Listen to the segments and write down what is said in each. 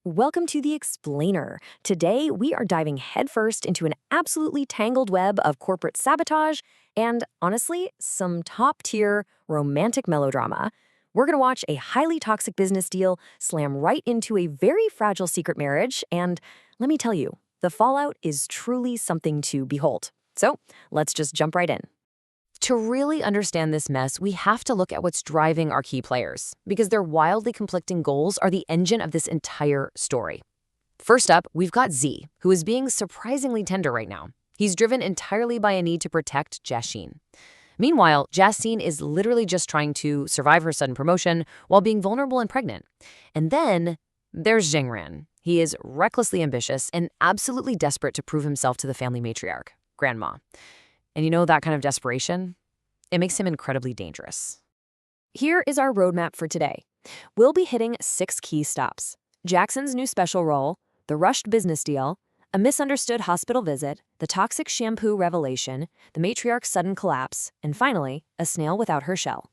Welcome to The Explainer. Today, we are diving headfirst into an absolutely tangled web of corporate sabotage and, honestly, some top-tier romantic melodrama. We're going to watch a highly toxic business deal slam right into a very fragile secret marriage, and let me tell you, the fallout is truly something to behold. So, let's just jump right in. To really understand this mess, we have to look at what's driving our key players, because their wildly conflicting goals are the engine of this entire story. First up, we've got Z, who is being surprisingly tender right now. He's driven entirely by a need to protect Jiaxin. Meanwhile, Jiaxin is literally just trying to survive her sudden promotion while being vulnerable and pregnant. And then there's Zhengran. He is recklessly ambitious and absolutely desperate to prove himself to the family matriarch, Grandma. And you know that kind of desperation? It makes him incredibly dangerous. Here is our roadmap for today. We'll be hitting 6 key stops: Jackson's new special role, the rushed business deal, a misunderstood hospital visit, the toxic shampoo revelation, the matriarch's sudden collapse, and finally, a snail without her shell.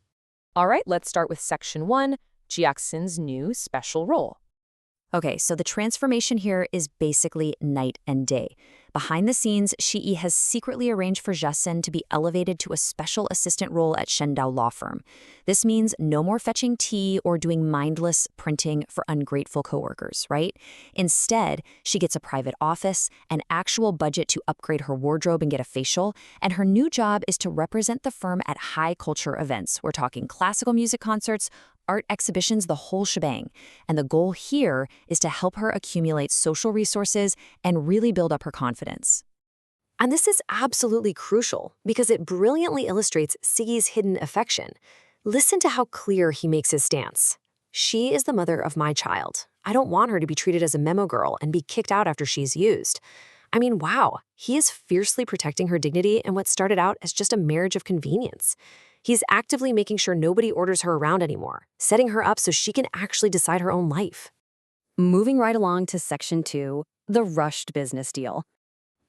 All right, let's start with Section 1, Jiaxin's new special role. Okay, so the transformation here is basically night and day. Behind the scenes, Xiyi has secretly arranged for Jiaxin to be elevated to a special assistant role at Shendao law firm. This means no more fetching tea or doing mindless printing for ungrateful coworkers, right? Instead, she gets a private office, an actual budget to upgrade her wardrobe and get a facial, and her new job is to represent the firm at high-culture events. We're talking classical music concerts, art exhibitions, the whole shebang. And the goal here is to help her accumulate social resources and really build up her confidence. And this is absolutely crucial because it brilliantly illustrates Xiyi's hidden affection. Listen to how clear he makes his stance. She is the mother of my child. I don't want her to be treated as a memo girl and be kicked out after she's used. I mean, wow, he is fiercely protecting her dignity in what started out as just a marriage of convenience. He's actively making sure nobody orders her around anymore, setting her up so she can actually decide her own life. Moving right along to Section 2, the rushed business deal.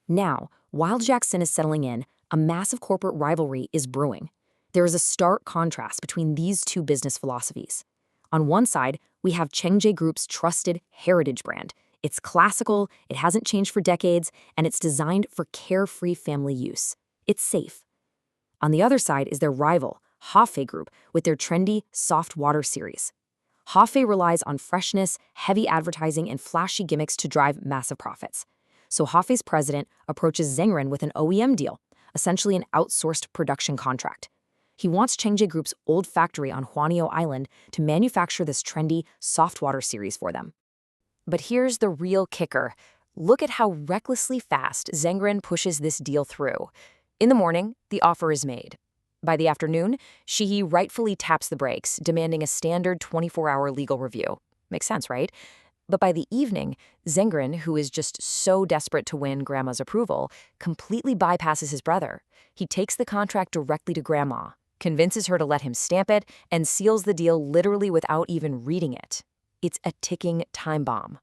Now, while Jiaxin is settling in, a massive corporate rivalry is brewing. There is a stark contrast between these two business philosophies. On one side, we have Haifei Group's trusted heritage brand. It's classical, it hasn't changed for decades, and it's designed for carefree family use. It's safe. On the other side is their rival, Haifei Group, with their trendy soft water series. Haifei relies on freshness, heavy advertising, and flashy gimmicks to drive massive profits. So Haifei's president approaches Zhengran with an OEM deal, essentially an outsourced production contract. He wants Haifei Group's old factory on Huanio Island to manufacture this trendy soft water series for them. But here's the real kicker. Look at how recklessly fast Zhengran pushes this deal through. In the morning, the offer is made. By the afternoon, Xiyi rightfully taps the brakes, demanding a standard 24-hour legal review. Makes sense, right? But by the evening, Zhengran, who is just so desperate to win Grandma's approval, completely bypasses his brother. He takes the contract directly to Grandma, convinces her to let him stamp it, and seals the deal literally without even reading it. It's a ticking time bomb.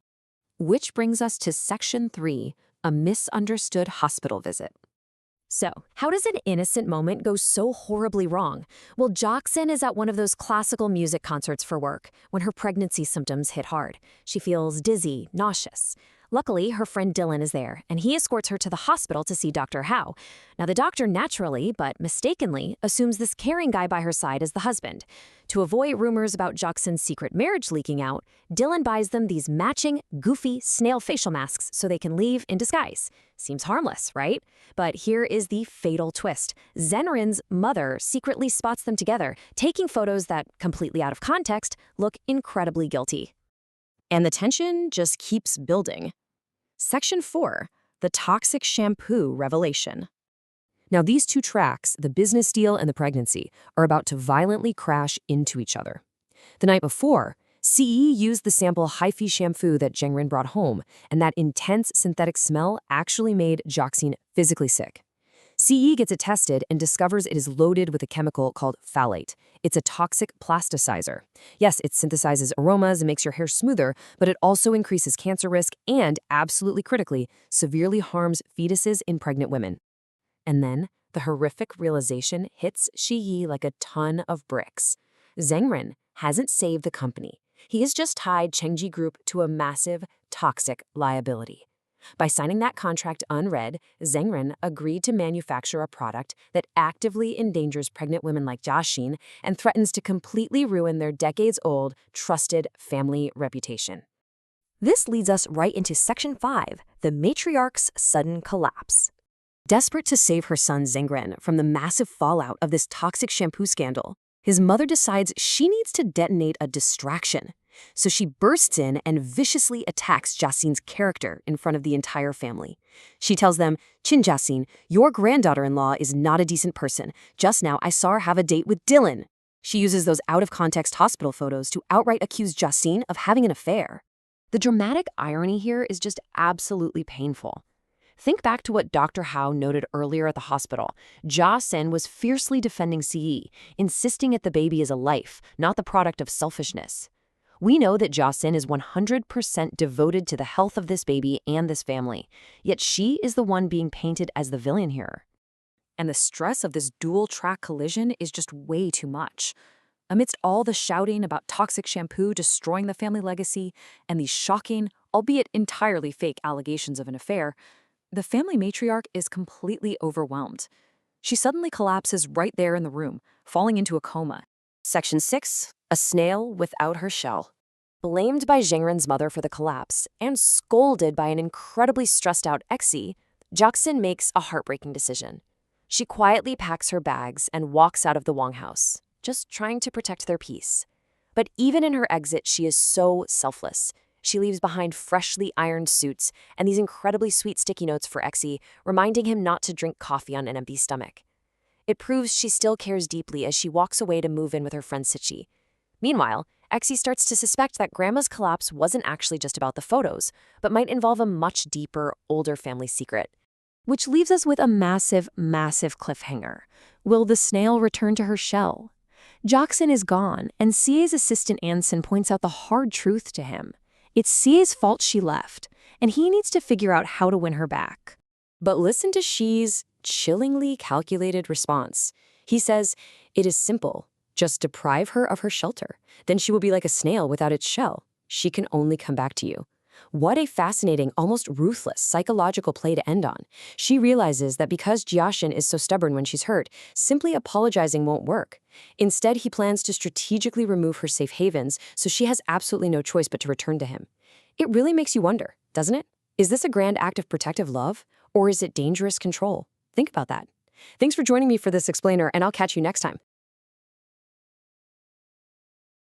Which brings us to Section 3, a misunderstood hospital visit. So, how does an innocent moment go so horribly wrong? Well, Jiaxin is at one of those classical music concerts for work when her pregnancy symptoms hit hard. She feels dizzy, nauseous. Luckily, her friend Dylan is there, and he escorts her to the hospital to see Dr. Hao. Now, the doctor naturally, but mistakenly, assumes this caring guy by her side is the husband. To avoid rumors about Jiaxin's secret marriage leaking out, Dylan buys them these matching, goofy snail facial masks so they can leave in disguise. Seems harmless, right? But here is the fatal twist. Zhenran's mother secretly spots them together, taking photos that, completely out of context, look incredibly guilty. And the tension just keeps building. Section 4, the toxic shampoo revelation. Now, these two tracks, the business deal and the pregnancy, are about to violently crash into each other. The night before, Xiyi used the sample Haifei shampoo that Zhengran brought home, and that intense synthetic smell actually made Jiaxin physically sick. Xiyi gets it tested and discovers it is loaded with a chemical called phthalate. It's a toxic plasticizer. Yes, it synthesizes aromas and makes your hair smoother, but it also increases cancer risk and, absolutely critically, severely harms fetuses in pregnant women. And then, the horrific realization hits Xiyi like a ton of bricks. Zhengran hasn't saved the company. He has just tied Chengji Group to a massive, toxic liability. By signing that contract unread, Zhengren agreed to manufacture a product that actively endangers pregnant women like Jiaxin and threatens to completely ruin their decades-old, trusted family reputation. This leads us right into Section 5, the matriarch's sudden collapse. Desperate to save her son Zhengren from the massive fallout of this toxic shampoo scandal, his mother decides she needs to detonate a distraction. So she bursts in and viciously attacks Jiaxin's character in front of the entire family. She tells them, "Qin Jiaxin, your granddaughter-in-law is not a decent person. Just now I saw her have a date with Dylan." She uses those out-of-context hospital photos to outright accuse Jiaxin of having an affair. The dramatic irony here is just absolutely painful. Think back to what Dr. Hao noted earlier at the hospital. Jiaxin was fiercely defending Xiyi, insisting that the baby is a life, not the product of selfishness. We know that Jiaxin is 100% devoted to the health of this baby and this family, yet she is the one being painted as the villain here. And the stress of this dual-track collision is just way too much. Amidst all the shouting about toxic shampoo destroying the family legacy and these shocking, albeit entirely fake allegations of an affair, the family matriarch is completely overwhelmed. She suddenly collapses right there in the room, falling into a coma. Section 6, a snail without her shell. Blamed by Zhengren's mother for the collapse and scolded by an incredibly stressed-out Exi, Jiaxin makes a heartbreaking decision. She quietly packs her bags and walks out of the Wang house, just trying to protect their peace. But even in her exit, she is so selfless. She leaves behind freshly ironed suits and these incredibly sweet sticky notes for Exi, reminding him not to drink coffee on an empty stomach. It proves she still cares deeply as she walks away to move in with her friend Sichi. Meanwhile, Exi starts to suspect that Grandma's collapse wasn't actually just about the photos, but might involve a much deeper, older family secret. Which leaves us with a massive, massive cliffhanger. Will the snail return to her shell? Jiaxin is gone, and Xiyi's assistant Anson points out the hard truth to him. It's Xiyi's fault she left, and he needs to figure out how to win her back. But listen to Xiyi's chillingly calculated response. He says, "It is simple. Just deprive her of her shelter. Then she will be like a snail without its shell. She can only come back to you." What a fascinating, almost ruthless psychological play to end on. She realizes that because Jiaxin is so stubborn when she's hurt, simply apologizing won't work. Instead, he plans to strategically remove her safe havens, so she has absolutely no choice but to return to him. It really makes you wonder, doesn't it? Is this a grand act of protective love, or is it dangerous control? Think about that. Thanks for joining me for this explainer, and I'll catch you next time.